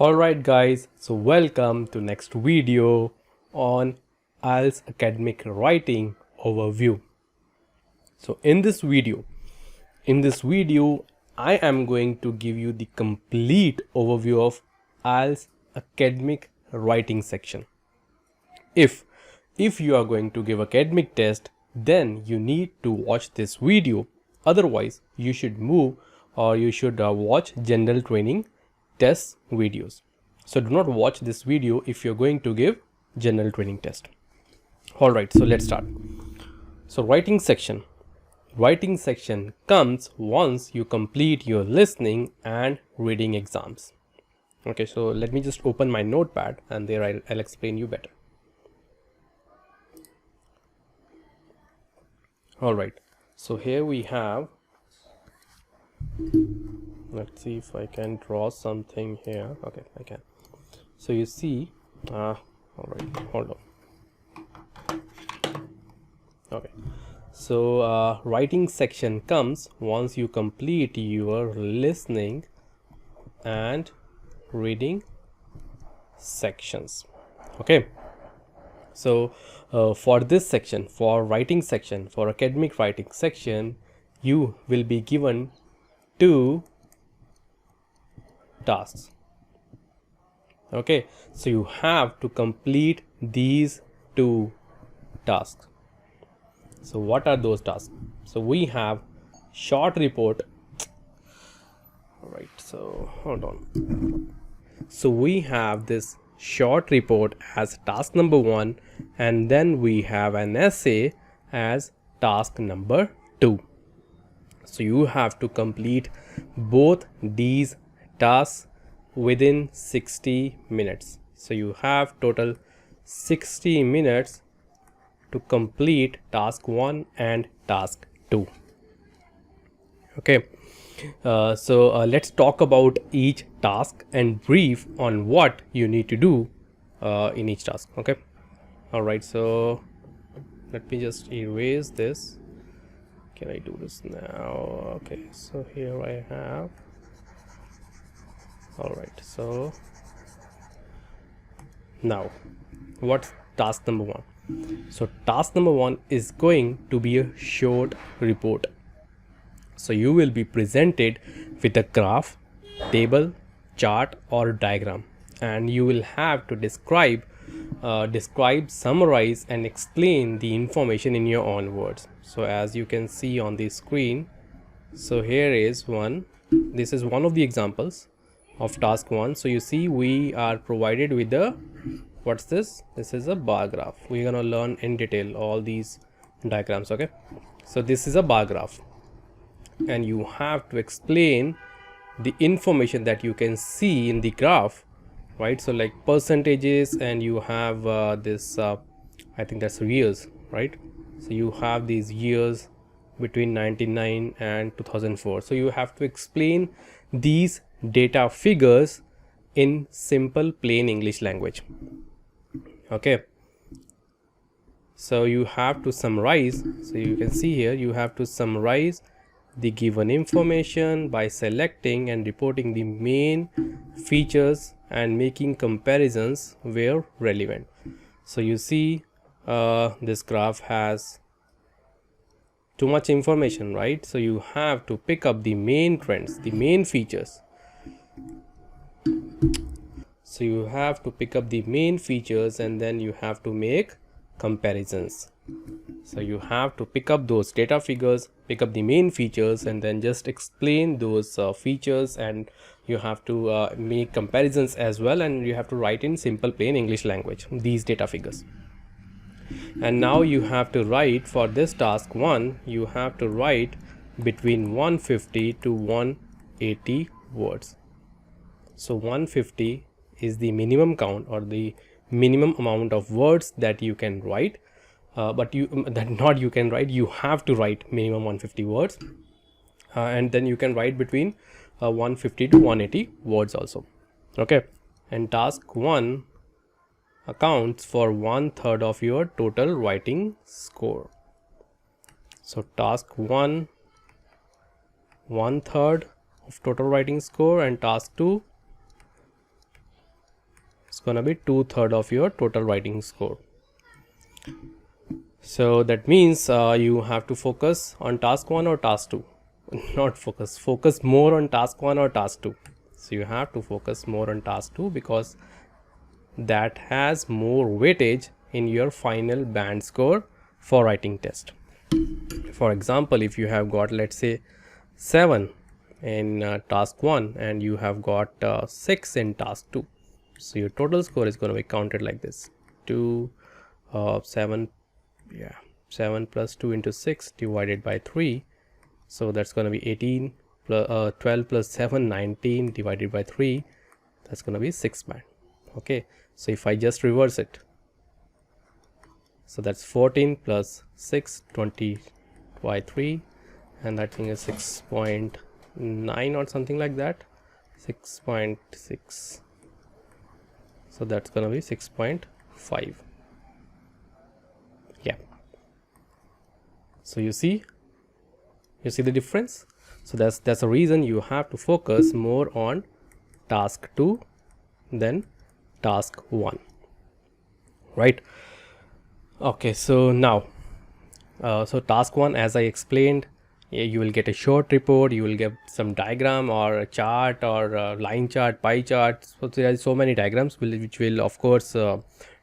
Alright guys, so welcome to next video on IELTS academic writing overview. So in this video I am going to give you the complete overview of IELTS academic writing section. If you are going to give academic test, then you need to watch this video. Otherwise you should move or you should watch general training test videos. So do not watch this video if you're going to give general training test. Alright, so let's start. So writing section comes once you complete your listening and reading exams. Okay, so let me just open my notepad and there I'll explain you better. Alright, so here we have, let's see if I can draw something here. Okay, I can. So you see, all right, hold on. Okay, so writing section comes once you complete your listening and reading sections. Okay, so for this section, for writing section, for academic writing section, you will be given 2 tasks. Okay, so you have to complete these 2 tasks. So what are those tasks? So we have short report. All right, so hold on. So we have this short report as task number 1, and then we have an essay as task number 2. So you have to complete both these tasks within 60 minutes. So you have total 60 minutes to complete task 1 and task 2. Okay, so let's talk about each task and brief on what you need to do in each task. Okay, all right, so let me just erase this. Can I do this now? Okay, so here I have. All right, so now what's task number 1? So task number 1 is going to be a short report. So you will be presented with a graph, table, chart or diagram, and you will have to describe, summarize and explain the information in your own words. So as you can see on the screen, so here is one. This is one of the examples of task 1. So you see we are provided with the, what's this? This is a bar graph. We're gonna learn in detail all these diagrams. Okay, so this is a bar graph and you have to explain the information that you can see in the graph, right? So like percentages, and you have this I think that's years, right? So you have these years between 99 and 2004. So you have to explain these data figures in simple plain English language. Okay, so you have to summarize. So you can see here you have to summarize the given information by selecting and reporting the main features and making comparisons where relevant. So you see this graph has too much information, right? So you have to pick up the main trends, the main features. So you have to pick up the main features and then you have to make comparisons. So you have to pick up those data figures, pick up the main features, and then just explain those features, and you have to make comparisons as well, and you have to write in simple plain English language these data figures. And now you have to write for this task 1, you have to write between 150 to 180 words. So 150 is the minimum count or the minimum amount of words that you can write, but you have to write minimum 150 words, and then you can write between 150 to 180 words also. Okay, and task 1 accounts for 1/3 of your total writing score. So task 1, 1/3 of total writing score, and task 2 gonna be 2/3 of your total writing score. So that means you have to focus on task 1 or task 2. Not focus more on task 1 or task 2. So you have to focus more on task 2 because that has more weightage in your final band score for writing test. For example, if you have got, let's say, 7 in task 1 and you have got 6 in task 2, so your total score is going to be counted like this: 7 plus 2 into 6 divided by 3, so that's going to be 18 plus 12 plus 7, 19 divided by 3, that's going to be 6 band. Okay, so if I just reverse it, so that's 14 plus 6, 20 by 3, and that thing is 6.9 or something like that, 6.6, so that's gonna be 6.5. yeah, so you see the difference. So that's the reason you have to focus more on task 2 than task 1, right? Okay, so now so task 1, as I explained, you will get a short report, you will get some diagram or a chart or a line chart, pie chart. So there are so many diagrams which will of course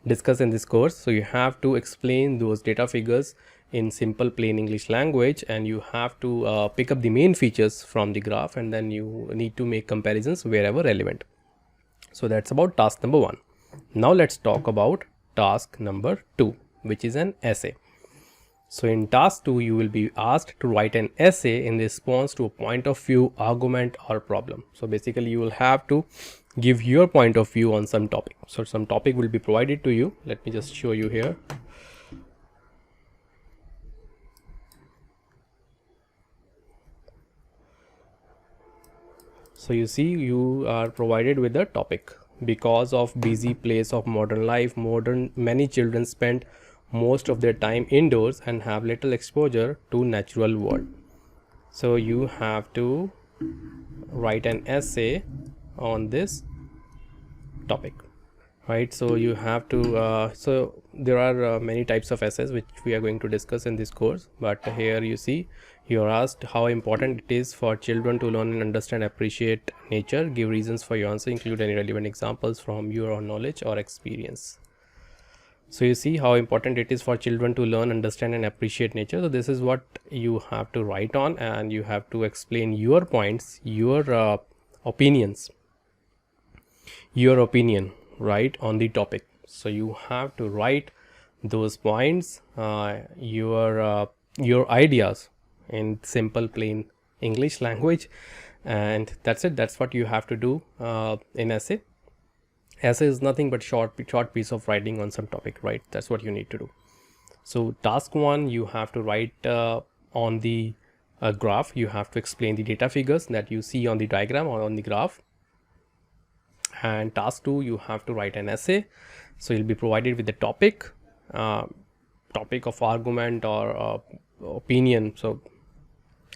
discuss in this course. So you have to explain those data figures in simple plain English language, and you have to pick up the main features from the graph, and then you need to make comparisons wherever relevant. So that's about task number 1. Now let's talk about task number 2, which is an essay. So in task 2, you will be asked to write an essay in response to a point of view, argument, or problem. So basically you will have to give your point of view on some topic. So some topic will be provided to you. Let me just show you here. So you see, you are provided with a topic. Because of busy pace of modern life, many children spend most of their time indoors and have little exposure to natural world. So you have to write an essay on this topic, right? So you have to so there are many types of essays which we are going to discuss in this course, but here you see you are asked how important it is for children to learn and understand, appreciate nature. Give reasons for your answer, include any relevant examples from your own knowledge or experience. So you see how important it is for children to learn, understand, and appreciate nature. So this is what you have to write on, and you have to explain your points, your opinions, your opinion, right, on the topic. So you have to write those points, your ideas in simple plain English language, and that's it. That's what you have to do in essay. Essay is nothing but short piece of writing on some topic, right? That's what you need to do. So task 1, you have to write on the graph. You have to explain the data figures that you see on the diagram or on the graph. And task 2, you have to write an essay. So you'll be provided with the topic of argument or opinion. So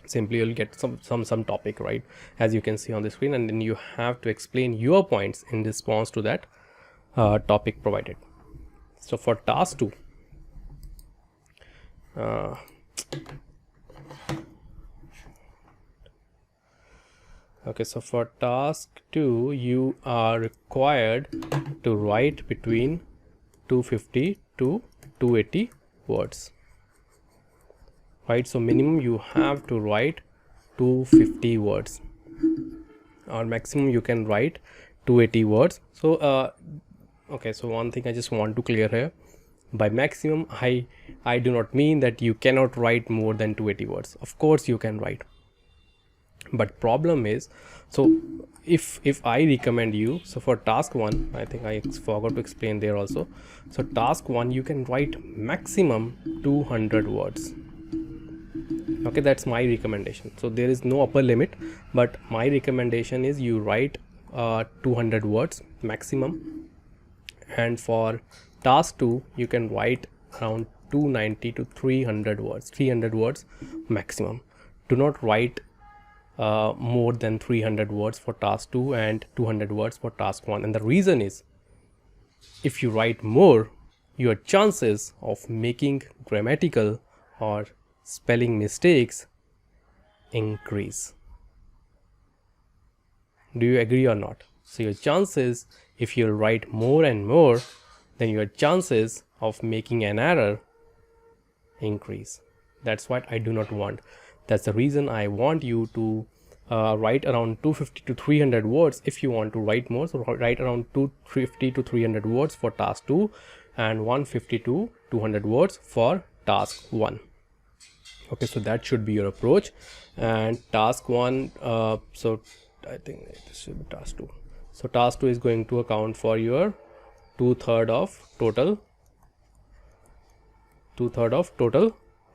simply you'll get some topic, right, as you can see on the screen, and then you have to explain your points in response to that topic provided. So for task 2, okay, so for task 2, you are required to write between 250 to 280 words. Right, so minimum you have to write 250 words, or maximum you can write 280 words. So okay, so one thing I just want to clear here: by maximum, I do not mean that you cannot write more than 280 words. Of course you can write, but problem is, so if I recommend you, so for task 1, I think I forgot to explain there also. So task 1, you can write maximum 200 words. Okay, that's my recommendation. So there is no upper limit, but my recommendation is you write 200 words maximum. And for task 2, you can write around 290 to 300 words, 300 words maximum. Do not write more than 300 words for task 2 and 200 words for task 1. And the reason is, if you write more, your chances of making grammatical or spelling mistakes increase. Do you agree or not? So your chances, if you write more and more, then your chances of making an error increase. That's what I do not want. That's the reason I want you to write around 250 to 300 words. If you want to write more, so write around 250 to 300 words for task 2 and 150 to 200 words for task 1. Okay, so that should be your approach. And task 1, so I think this should be task 2. So task 2 is going to account for your two-third of total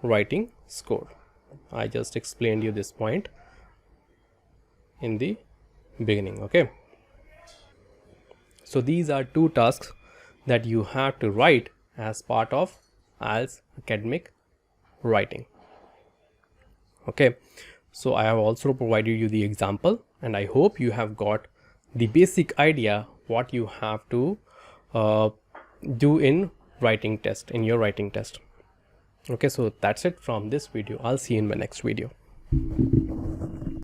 writing score. I just explained you this point in the beginning. Okay, so these are 2 tasks that you have to write as part of IELTS academic writing. Okay, so I have also provided you the example, and I hope you have got the basic idea what you have to do in writing test, in your writing test. Okay, so that's it from this video. I'll see you in my next video.